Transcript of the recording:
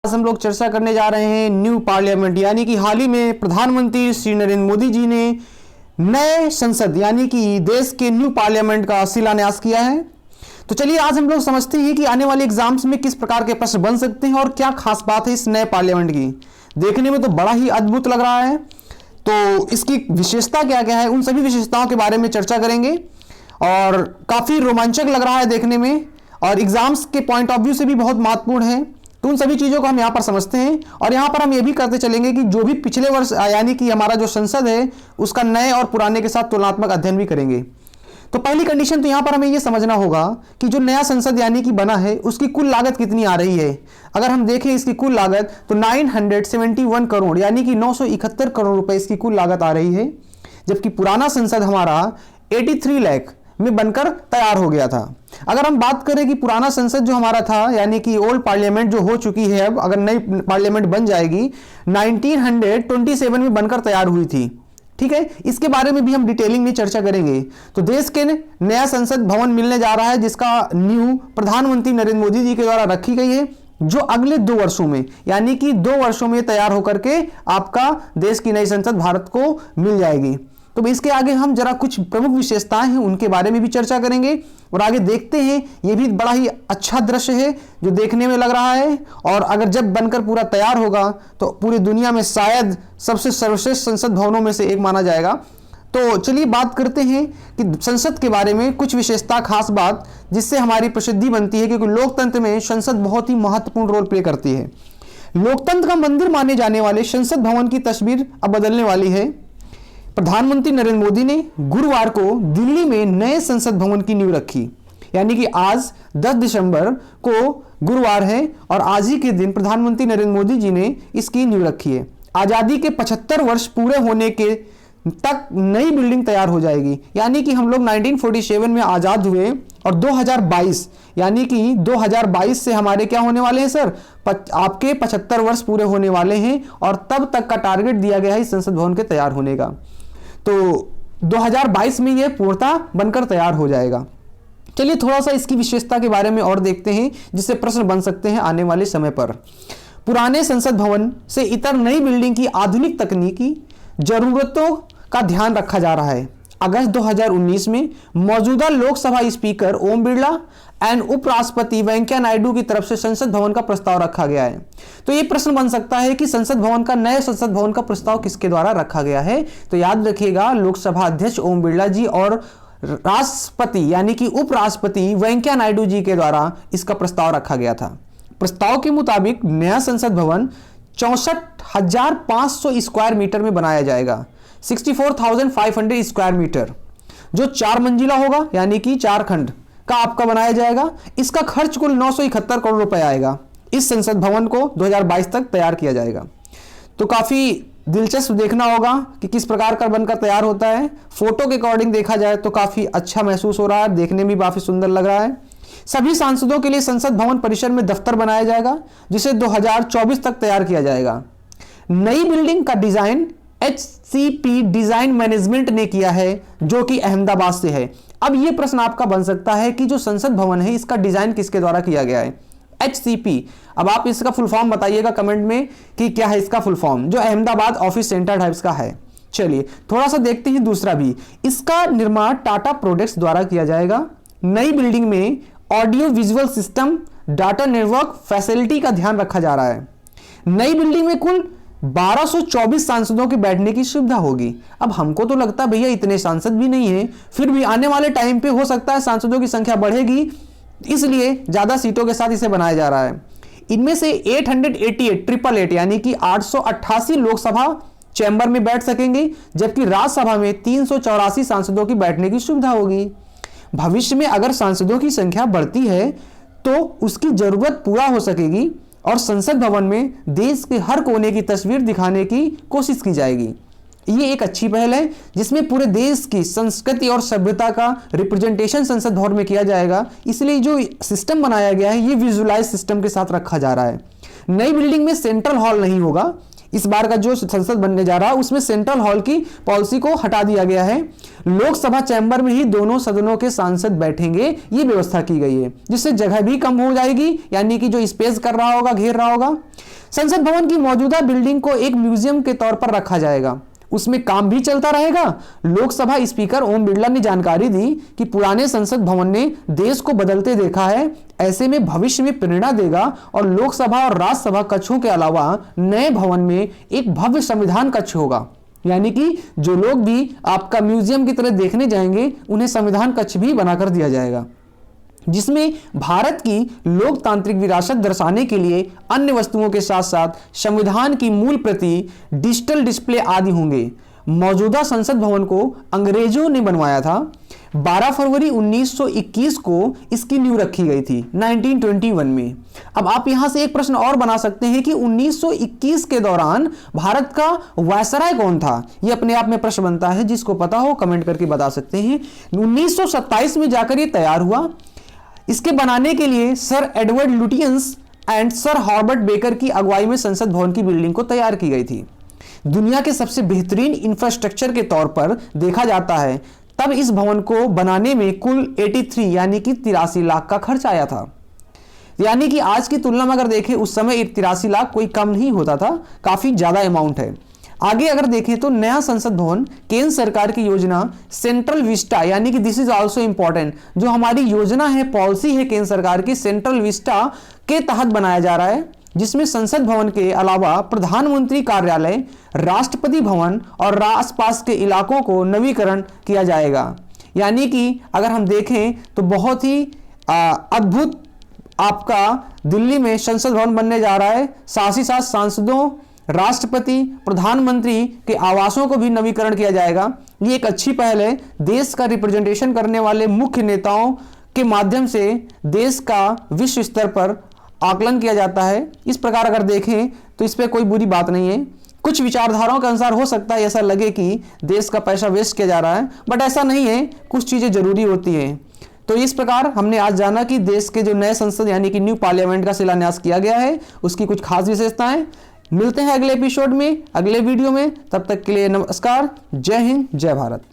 आज हम लोग चर्चा करने जा रहे हैं न्यू पार्लियामेंट, यानी कि हाल ही में प्रधानमंत्री श्री नरेंद्र मोदी जी ने नए संसद यानी कि देश के न्यू पार्लियामेंट का शिलान्यास किया है। तो चलिए आज हम लोग समझते हैं कि आने वाले एग्जाम्स में किस प्रकार के प्रश्न बन सकते हैं और क्या खास बात है इस नए पार्लियामेंट की। देखने में तो बड़ा ही अद्भुत लग रहा है, तो इसकी विशेषता क्या क्या है, उन सभी विशेषताओं के बारे में चर्चा करेंगे और काफ़ी रोमांचक लग रहा है देखने में और एग्जाम्स के पॉइंट ऑफ व्यू से भी बहुत महत्वपूर्ण है। तो उन सभी चीज़ों को हम यहाँ पर समझते हैं और यहाँ पर हम ये भी करते चलेंगे कि जो भी पिछले वर्ष यानी कि हमारा जो संसद है उसका नए और पुराने के साथ तुलनात्मक अध्ययन भी करेंगे। तो पहली कंडीशन तो यहाँ पर हमें ये समझना होगा कि जो नया संसद यानी कि बना है उसकी कुल लागत कितनी आ रही है। अगर हम देखें इसकी कुल लागत तो 971 करोड़ यानी कि 971 करोड़ रुपए इसकी कुल लागत आ रही है, जबकि पुराना संसद हमारा 83 लाख में बनकर तैयार हो गया था। अगर हम बात करें कि पुराना संसद जो हमारा था यानी कि ओल्ड पार्लियामेंट जो हो चुकी है, अब अगर नई पार्लियामेंट बन जाएगी 1927 में बनकर तैयार हुई थी। ठीक है, इसके बारे में भी हम डिटेलिंग में चर्चा करेंगे। तो देश के नया संसद भवन मिलने जा रहा है जिसका न्यू प्रधानमंत्री नरेंद्र मोदी जी के द्वारा रखी गई है, जो अगले 2 वर्षों में यानी कि 2 वर्षों में तैयार होकर के आपका देश की नई संसद भारत को मिल जाएगी। तो इसके आगे हम जरा कुछ प्रमुख विशेषताएं हैं उनके बारे में भी चर्चा करेंगे और आगे देखते हैं। ये भी बड़ा ही अच्छा दृश्य है जो देखने में लग रहा है और अगर जब बनकर पूरा तैयार होगा तो पूरी दुनिया में शायद सबसे सर्वश्रेष्ठ संसद भवनों में से एक माना जाएगा। तो चलिए बात करते हैं कि संसद के बारे में कुछ विशेषता, खास बात जिससे हमारी प्रसिद्धि बनती है, क्योंकि लोकतंत्र में संसद बहुत ही महत्वपूर्ण रोल प्ले करती है। लोकतंत्र का मंदिर माने जाने वाले संसद भवन की तस्वीर अब बदलने वाली है। प्रधानमंत्री नरेंद्र मोदी ने गुरुवार को दिल्ली में नए संसद भवन की नींव रखी, यानी कि आज 10 दिसंबर को गुरुवार है और आज ही के दिन प्रधानमंत्री नरेंद्र मोदी जी ने इसकी नींव रखी है। आज़ादी के 75 वर्ष पूरे होने के तक नई बिल्डिंग तैयार हो जाएगी, यानी कि हम लोग 1947 में आज़ाद हुए और 2022 यानी कि 2022 से हमारे क्या होने वाले हैं सर, आपके 75 वर्ष पूरे होने वाले हैं और तब तक का टारगेट दिया गया है इस संसद भवन के तैयार होने का। तो 2022 में यह पूर्णतः बनकर तैयार हो जाएगा। चलिए थोड़ा सा इसकी विशेषता के बारे में और देखते हैं जिससे प्रश्न बन सकते हैं आने वाले समय पर। पुराने संसद भवन से इतर नई बिल्डिंग की आधुनिक तकनीकी जरूरतों का ध्यान रखा जा रहा है। अगस्त 2019 में मौजूदा लोकसभा स्पीकर ओम बिरला एंड उपराष्ट्रपति वेंकैया नायडू की तरफ से संसद भवन का प्रस्ताव रखा गया है। तो ये प्रश्न बन सकता है कि संसद भवन का, नए संसद भवन का प्रस्ताव किसके द्वारा रखा गया है। तो याद रखिएगा लोकसभा अध्यक्ष ओम बिरला जी और राष्ट्रपति यानी कि उपराष्ट्रपति वेंकैया नायडू जी के द्वारा इसका प्रस्ताव रखा गया था। प्रस्ताव के मुताबिक नया संसद भवन 64,500 स्क्वायर मीटर में बनाया जाएगा, 64,500 स्क्वायर मीटर, जो 4 मंजिला होगा यानी कि 4 खंड का आपका बनाया जाएगा। इसका खर्च कुल 971 करोड़ रुपए आएगा। इस संसद भवन को 2022 तक तैयार किया जाएगा। तो काफी दिलचस्प देखना होगा कि किस प्रकार का बनकर तैयार होता है। फोटो के अकॉर्डिंग देखा जाए तो काफी अच्छा महसूस हो रहा है, देखने में काफी सुंदर लग रहा है। सभी सांसदों के लिए संसद भवन परिसर में दफ्तर बनाया जाएगा जिसे 2024 तक तैयार किया जाएगा। नई बिल्डिंग का डिजाइन HCP डिजाइन मैनेजमेंट ने किया है जो कि अहमदाबाद से है। अब यह प्रश्न आपका बन सकता है कि जो संसद भवन है इसका डिजाइन किसके द्वारा किया गया है, HCP। अब आप इसका फुल फॉर्म बताइएगा कमेंट में कि क्या है इसका फुल फॉर्म, जो अहमदाबाद ऑफिस सेंटर टाइप्स का है। चलिए थोड़ा सा देखते हैं दूसरा भी। इसका निर्माण टाटा प्रोडक्ट्स द्वारा किया जाएगा। नई बिल्डिंग में audio visual system, data network facility का ध्यान रखा जा रहा है। नई बिल्डिंग में कुल 1224 सांसदों के बैठने की सुविधा होगी। अब हमको तो लगता है भैया इतने सांसद भी नहीं है, फिर भी आने वाले टाइम पे हो सकता है सांसदों की संख्या बढ़ेगी, इसलिए ज्यादा सीटों के साथ इसे बनाया जा रहा है। इनमें से 888 यानी कि 888 लोकसभा चैम्बर में बैठ सकेंगे, जबकि राज्यसभा में 384 सांसदों की बैठने की सुविधा होगी। भविष्य में अगर सांसदों की संख्या बढ़ती है तो उसकी जरूरत पूरा हो सकेगी और संसद भवन में देश के हर कोने की तस्वीर दिखाने की कोशिश की जाएगी। ये एक अच्छी पहल है जिसमें पूरे देश की संस्कृति और सभ्यता का रिप्रेजेंटेशन संसद भवन में किया जाएगा। इसलिए जो सिस्टम बनाया गया है ये विजुअलाइज सिस्टम के साथ रखा जा रहा है। नई बिल्डिंग में सेंट्रल हॉल नहीं होगा, इस बार का जो संसद बनने जा रहा है उसमें सेंट्रल हॉल की पॉलिसी को हटा दिया गया है। लोकसभा चैम्बर में ही दोनों सदनों के सांसद बैठेंगे, ये व्यवस्था की गई है, जिससे जगह भी कम हो जाएगी, यानी कि जो स्पेस कर रहा होगा, घेर रहा होगा। संसद भवन की मौजूदा बिल्डिंग को एक म्यूजियम के तौर पर रखा जाएगा, उसमें काम भी चलता रहेगा। लोकसभा स्पीकर ओम बिरला ने जानकारी दी कि पुराने संसद भवन ने देश को बदलते देखा है, ऐसे में भविष्य में प्रेरणा देगा और लोकसभा और राज्यसभा कक्षों के अलावा नए भवन में एक भव्य संविधान कक्ष होगा, यानी कि जो लोग भी आपका म्यूजियम की तरह देखने जाएंगे उन्हें संविधान कक्ष भी बनाकर दिया जाएगा, जिसमें भारत की लोकतांत्रिक विरासत दर्शाने के लिए अन्य वस्तुओं के साथ साथ संविधान की मूल प्रति, डिजिटल डिस्प्ले आदि होंगे। मौजूदा संसद भवन को अंग्रेजों ने बनवाया था। 12 फरवरी 1921 को इसकी नींव रखी गई थी 1921 में। अब आप यहां से एक प्रश्न और बना सकते हैं कि 1921 के दौरान भारत का वायसराय कौन था। यह अपने आप में प्रश्न बनता है, जिसको पता हो कमेंट करके बता सकते हैं। 1927 में जाकर यह तैयार हुआ। इसके बनाने के लिए Sir Edward Lutyens and Sir Herbert Baker की अगुवाई में संसद भवन की बिल्डिंग को तैयार की गई थी। दुनिया के सबसे बेहतरीन इंफ्रास्ट्रक्चर के तौर पर देखा जाता है। तब इस भवन को बनाने में कुल 83 यानी कि 83 लाख का खर्च आया था। यानी कि आज की तुलना में अगर देखें उस समय 83 लाख कोई कम नहीं होता था, काफी ज्यादा अमाउंट है। आगे अगर देखें तो नया संसद भवन केंद्र सरकार की योजना सेंट्रल विस्टा, यानी कि दिस इज आल्सो इंपॉर्टेंट, जो हमारी योजना है, पॉलिसी है केंद्र सरकार की, सेंट्रल विस्टा के तहत बनाया जा रहा है, जिसमें संसद भवन के अलावा प्रधानमंत्री कार्यालय, राष्ट्रपति भवन और आसपास के इलाकों को नवीकरण किया जाएगा। यानी कि अगर हम देखें तो बहुत ही अद्भुत आपका दिल्ली में संसद भवन बनने जा रहा है। साथ ही साथ सांसदों, राष्ट्रपति, प्रधानमंत्री के आवासों को भी नवीकरण किया जाएगा। ये एक अच्छी पहल है। देश का रिप्रेजेंटेशन करने वाले मुख्य नेताओं के माध्यम से देश का विश्व स्तर पर आकलन किया जाता है। इस प्रकार अगर देखें तो इस पर कोई बुरी बात नहीं है। कुछ विचारधाराओं के अनुसार हो सकता है ऐसा लगे कि देश का पैसा वेस्ट किया जा रहा है, बट ऐसा नहीं है, कुछ चीजें जरूरी होती हैं। तो इस प्रकार हमने आज जाना कि देश के जो नए संसद यानी कि न्यू पार्लियामेंट का शिलान्यास किया गया है, उसकी कुछ खास विशेषताएं। मिलते हैं अगले एपिसोड में, अगले वीडियो में। तब तक के लिए नमस्कार, जय हिंद, जय भारत।